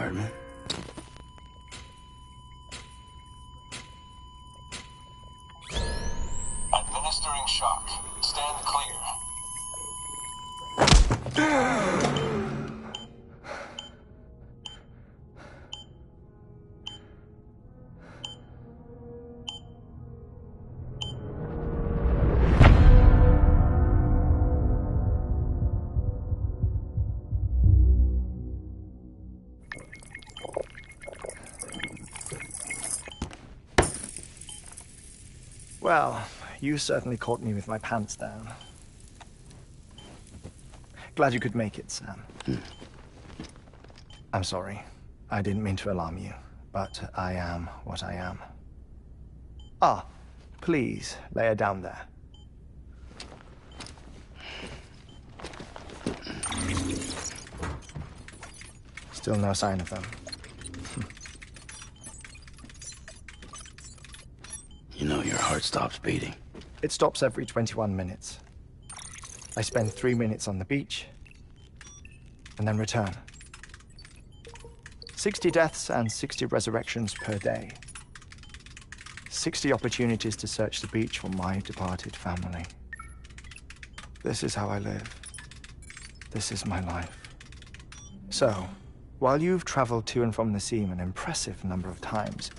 Heartman. Administering shock. Stand clear. Well, you certainly caught me with my pants down. Glad you could make it, Sam. I'm sorry. I didn't mean to alarm you, but I am what I am. Ah, please, lay her down there. Still no sign of them. You know your heart stops beating. It stops every 21 minutes. I spend 3 minutes on the beach, and then return. 60 deaths and 60 resurrections per day. 60 opportunities to search the beach for my departed family. This is how I live. This is my life. So, while you've traveled to and from the sea an impressive number of times,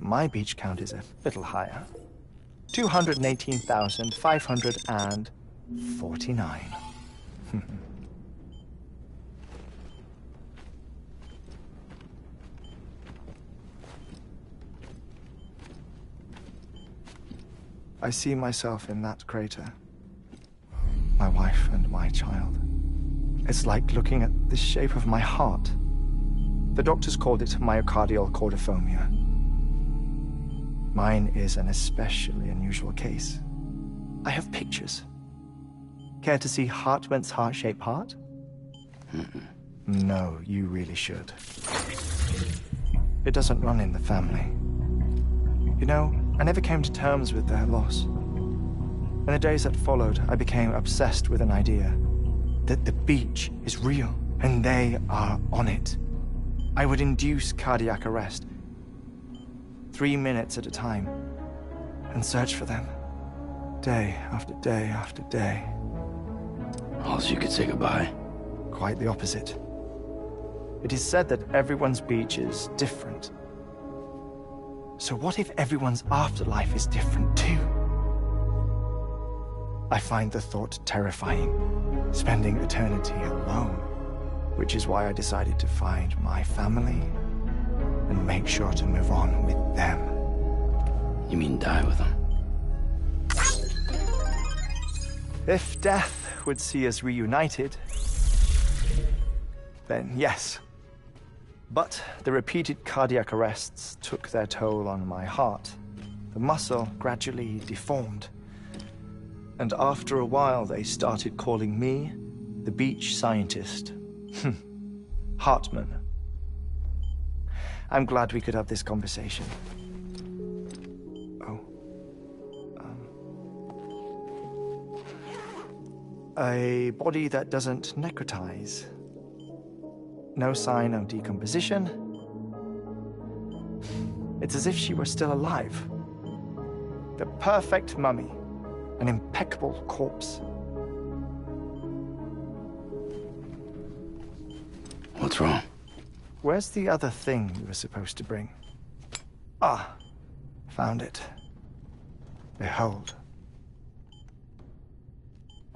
my beach count is a little higher. 218,549. I see myself in that crater. My wife and my child. It's like looking at the shape of my heart. The doctors called it myocardial cordiformia. Mine is an especially unusual case. I have pictures. Care to see Heartman's heart-shaped heart? No, you really should. It doesn't run in the family. You know, I never came to terms with their loss. In the days that followed, I became obsessed with an idea that the beach is real, and they are on it. I would induce cardiac arrest, 3 minutes at a time, and search for them, day after day after day. Also, you could say goodbye. Quite the opposite. It is said that everyone's beach is different. So what if everyone's afterlife is different too? I find the thought terrifying, spending eternity alone, which is why I decided to find my family and make sure to move on with them. You mean die with them? If death would see us reunited, then yes. But the repeated cardiac arrests took their toll on my heart. The muscle gradually deformed. And after a while, they started calling me the beach scientist. Heartman. I'm glad we could have this conversation. Oh. A body that doesn't necrotize. No sign of decomposition. It's as if she were still alive. The perfect mummy. An impeccable corpse. What's wrong? Where's the other thing you were supposed to bring? Ah, found it. Behold.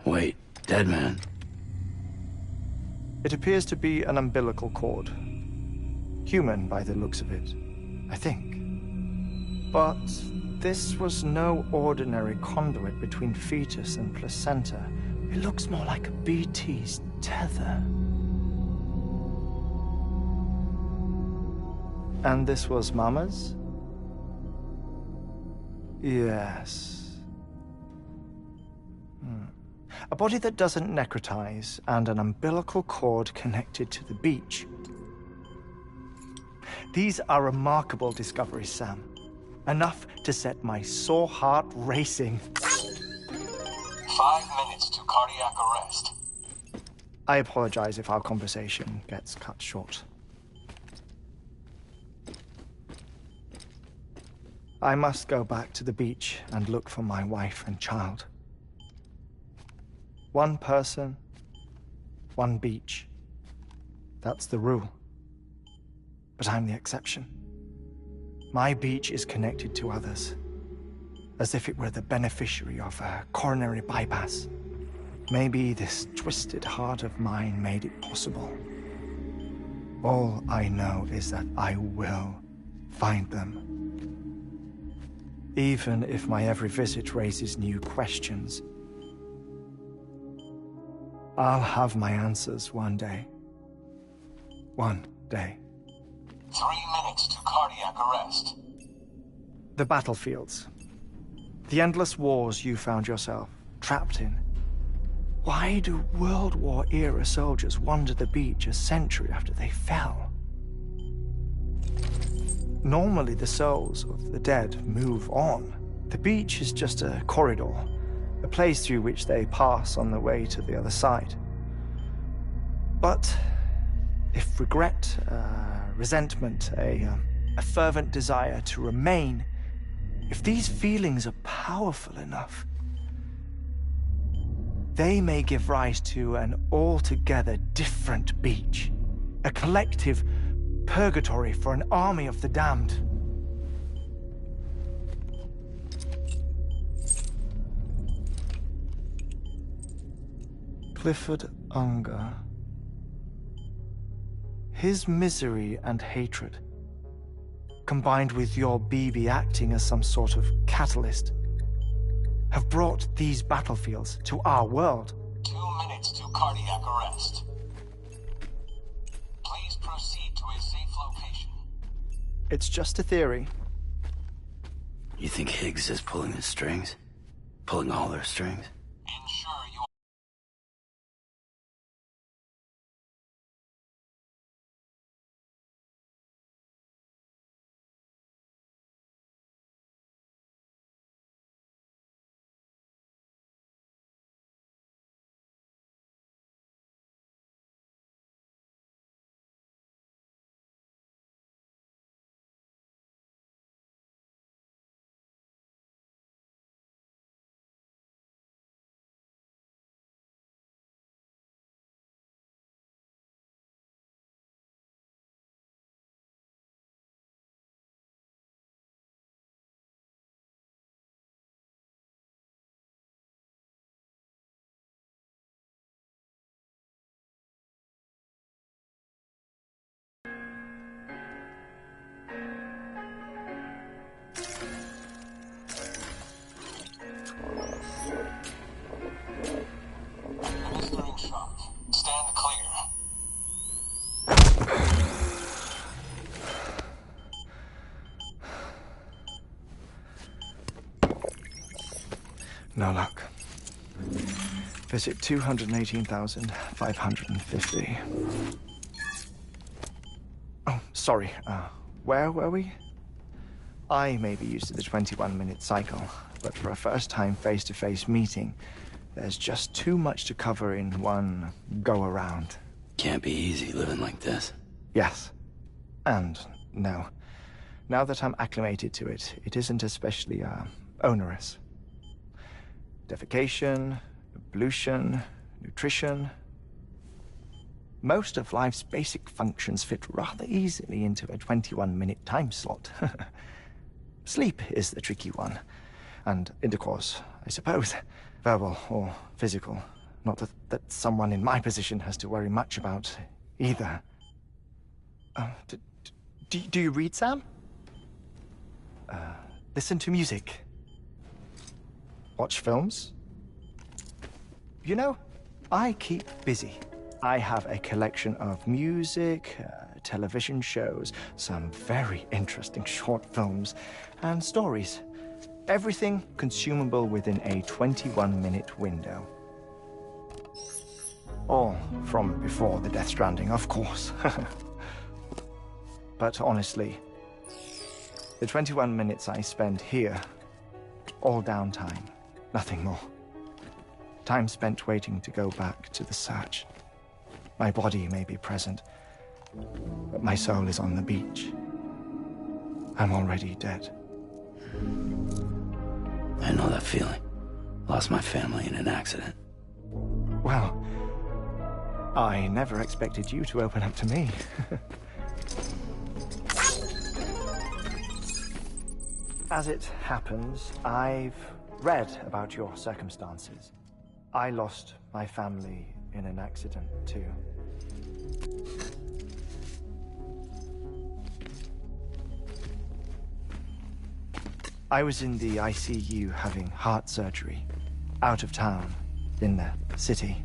Wait, dead man. It appears to be an umbilical cord. Human by the looks of it, I think. But this was no ordinary conduit between fetus and placenta. It looks more like a BT's tether. And this was Mama's? Yes. A body that doesn't necrotize and an umbilical cord connected to the beach. These are remarkable discoveries, Sam. Enough to set my sore heart racing. 5 minutes to cardiac arrest. I apologize if our conversation gets cut short. I must go back to the beach and look for my wife and child. One person, one beach. That's the rule. But I'm the exception. My beach is connected to others, as if it were the beneficiary of a coronary bypass. Maybe this twisted heart of mine made it possible. All I know is that I will find them. Even if my every visit raises new questions, I'll have my answers one day. One day. 3 minutes to cardiac arrest. The battlefields. The endless wars you found yourself trapped in. Why do World War-era soldiers wander the beach a century after they fell? Normally, the souls of the dead move on. The beach is just a corridor, a place through which they pass on the way to the other side. But if regret, resentment, a fervent desire to remain, if these feelings are powerful enough, they may give rise to an altogether different beach, a collective purgatory for an army of the damned. Clifford Unger. His misery and hatred, combined with your BB acting as some sort of catalyst, have brought these battlefields to our world. 2 minutes to cardiac arrest. Please proceed to a safe location. It's just a theory. You think Higgs is pulling his strings? Pulling all their strings? Ensure you administering shock. Stand clear. No luck. Visit 218,550. Oh, sorry. Where were we? I may be used to the 21-minute cycle, but for a first-time face-to-face meeting, there's just too much to cover in one go-around. Can't be easy living like this. Yes. And no. Now that I'm acclimated to it, it isn't especially, onerous. Defecation, ablution, nutrition. Most of life's basic functions fit rather easily into a 21-minute time slot. Sleep is the tricky one. And intercourse, I suppose. Verbal or physical. Not that someone in my position has to worry much about either. Do you read, Sam? Listen to music. Watch films? You know, I keep busy. I have a collection of music, television shows, some very interesting short films, and stories. Everything consumable within a 21-minute window. All from before the Death Stranding, of course. But honestly, the 21 minutes I spend here, all downtime, nothing more. Time spent waiting to go back to the search. My body may be present, but my soul is on the beach. I'm already dead. I know that feeling. Lost my family in an accident. Well, I never expected you to open up to me. As it happens, I've read about your circumstances. I lost my family in an accident, too. I was in the ICU having heart surgery, out of town, in the city.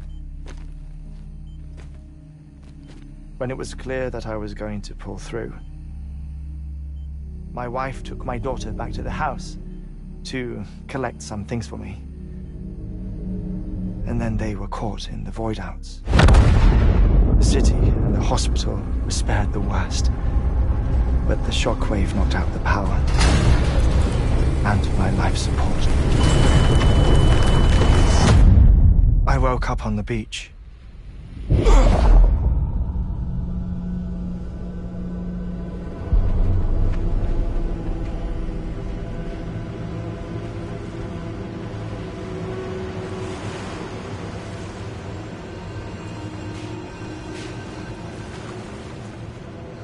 When it was clear that I was going to pull through, my wife took my daughter back to the house to collect some things for me. And then they were caught in the void-outs. The city and the hospital were spared the worst, but the shockwave knocked out the power and my life support. I woke up on the beach.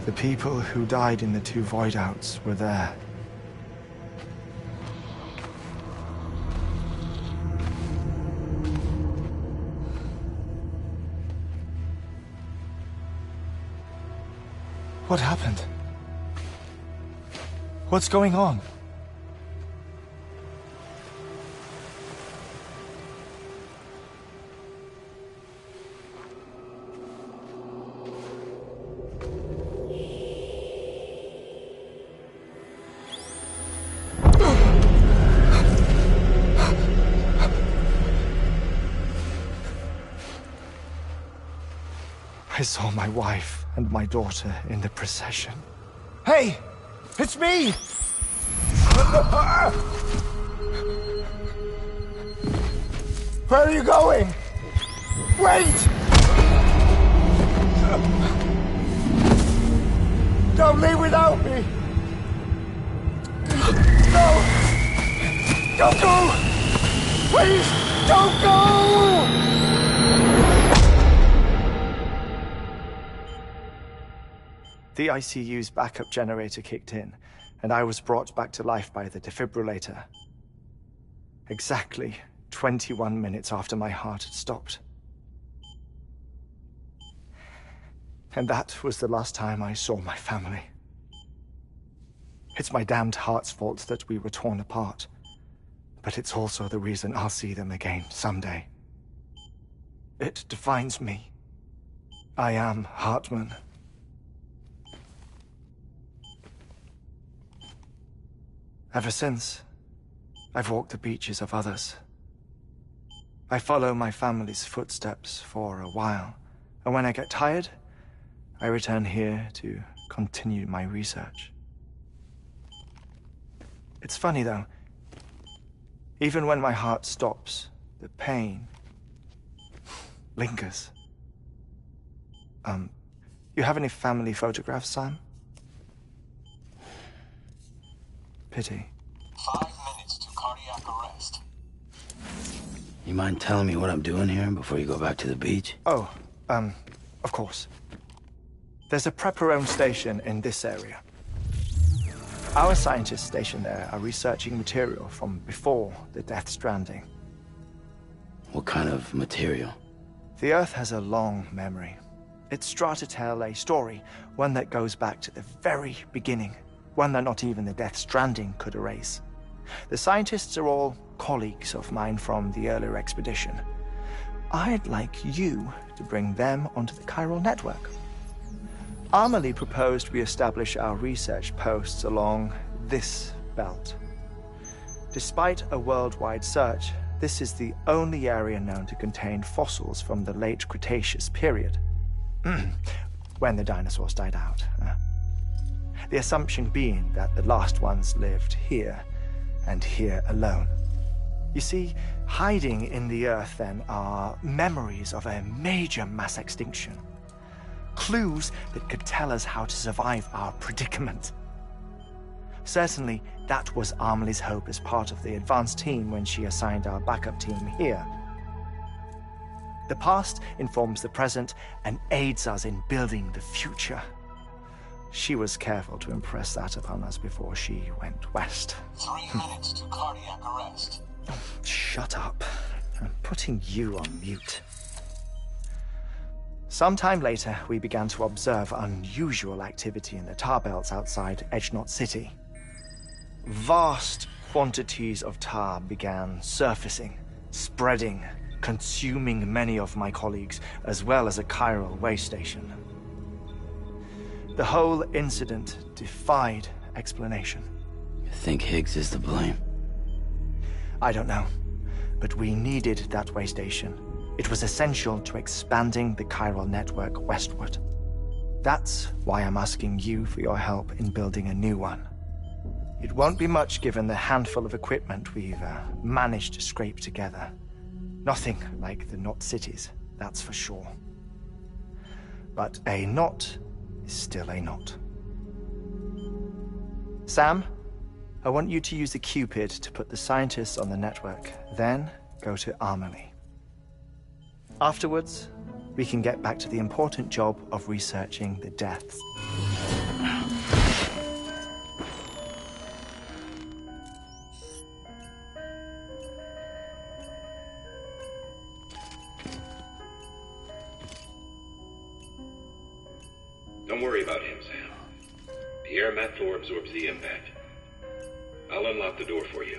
The people who died in the 2 void-outs were there. What happened? What's going on? I saw my wife and my daughter in the procession. Hey! It's me! Where are you going? Wait! Don't leave without me! No! Don't go! Please, don't go! The ICU's backup generator kicked in, and I was brought back to life by the defibrillator. Exactly 21 minutes after my heart had stopped. And that was the last time I saw my family. It's my damned heart's fault that we were torn apart, but it's also the reason I'll see them again someday. It defines me. I am Heartman. Ever since, I've walked the beaches of others. I follow my family's footsteps for a while, and when I get tired, I return here to continue my research. It's funny though, even when my heart stops, the pain lingers. You have any family photographs, Sam? Pity. 5 minutes to cardiac arrest. You mind telling me what I'm doing here before you go back to the beach? Oh, of course. There's a prepper-owned station in this area. Our scientists stationed there are researching material from before the Death Stranding. What kind of material? The Earth has a long memory. It's trying to tell a story, one that goes back to the very beginning, one that not even the Death Stranding could erase. The scientists are all colleagues of mine from the earlier expedition. I'd like you to bring them onto the chiral network. Amelie proposed we establish our research posts along this belt. Despite a worldwide search, this is the only area known to contain fossils from the late Cretaceous period, when the dinosaurs died out. The assumption being that the last ones lived here, and here alone. You see, hiding in the Earth, then, are memories of a major mass extinction. Clues that could tell us how to survive our predicament. Certainly, that was Amelie's hope as part of the advanced team when she assigned our backup team here. The past informs the present and aids us in building the future. She was careful to impress that upon us before she went west. 3 minutes to cardiac arrest. Shut up. I'm putting you on mute. Sometime later, we began to observe unusual activity in the tar belts outside Edgenot City. Vast quantities of tar began surfacing, spreading, consuming many of my colleagues, as well as a chiral way station. The whole incident defied explanation. You think Higgs is to blame? I don't know, but we needed that way station. It was essential to expanding the chiral network westward. That's why I'm asking you for your help in building a new one. It won't be much given the handful of equipment we've managed to scrape together. Nothing like the knot cities, that's for sure. But a knot is still a knot. Sam, I want you to use the Cupid to put the scientists on the network, then go to Amelie. Afterwards, we can get back to the important job of researching the deaths. Don't worry about him, Sam. The air mat floor absorbs the impact. I'll unlock the door for you.